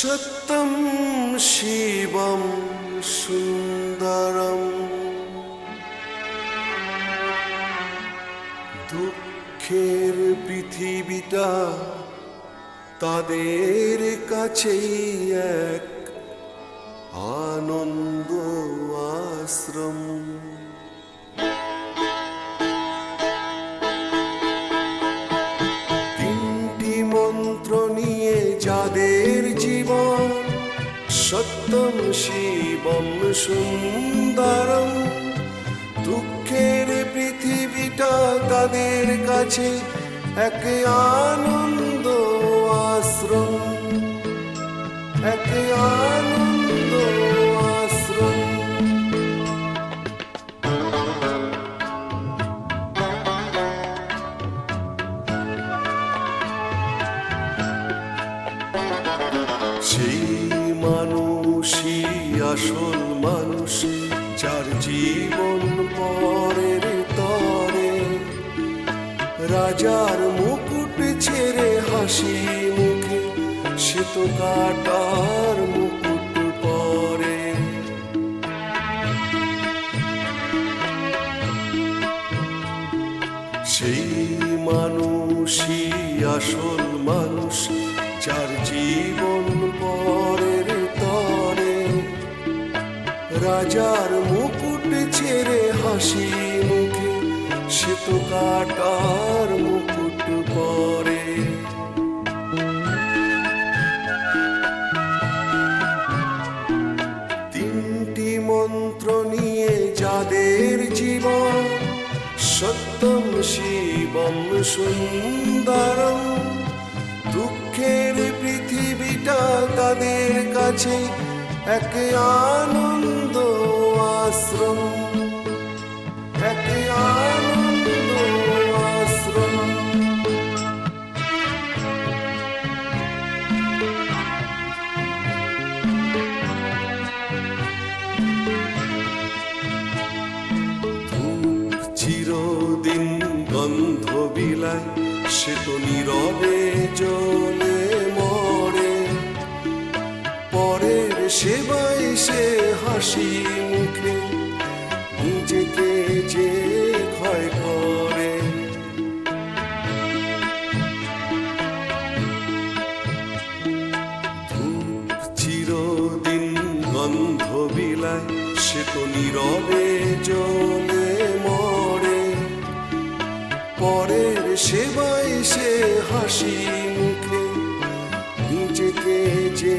সত্যম শিবম সুন্দরম দুঃখের পৃথিবীটা তাদের কাছেই এক আনন্দ আশ্রম। তিনটি মন্ত্র নিয়ে যাদের জীবন, সত্যম শিবম সুন্দরম, দুঃখের পৃথিবীটা তাদের কাছে এক আনন্দ আশ্রম, এক আনন্দ আশ্রম। সেই মানুষই আসল মানুষ, যার জীবন পরের তরে, রাজার মুকুট ছেড়ে হাসি মুখে সে তো কাটার মুকুট পরে। সেই মানুষই আসল মানুষ, যার জীবন পরের তরে, রাজার মুকুট ছেড়ে হাসি মুখে সে তো কাটার মুকুট পরে। তিনটি মন্ত্র নিয়ে যাদের জীবন, সত্যম শিবম সুন্দরম, দুঃখের পৃথিবীটা তাদের কাছে এক আনন্দ আশ্রম, এক আনন্দ আশ্রম। ধূপ চিরদিন গন্ধ বিলায়, সে তো নীরবে জ্বলে মরে, পরের সেবায় সে হাসি মুখে নিজেকে যে ক্ষয় করে। ধূপ চিরদিন গন্ধ বিলায়, সে তো নীরবে জ্বলে মরে, পরের সেবায় সে হাসি মুখে নিজেকে যে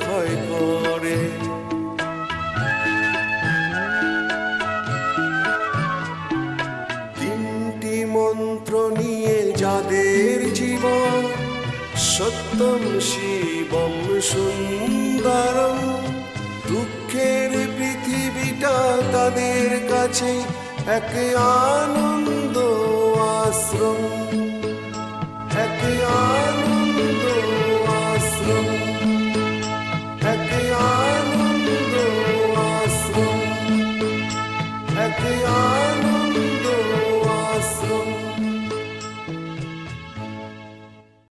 ক্ষয় করে। তিনটি মন্ত্র নিয়ে যাদের জীবন, সত্যম শিবম সুন্দরম, দুঃখের পৃথিবীটা তাদের কাছে এক আনন্দ আশ্রম, এক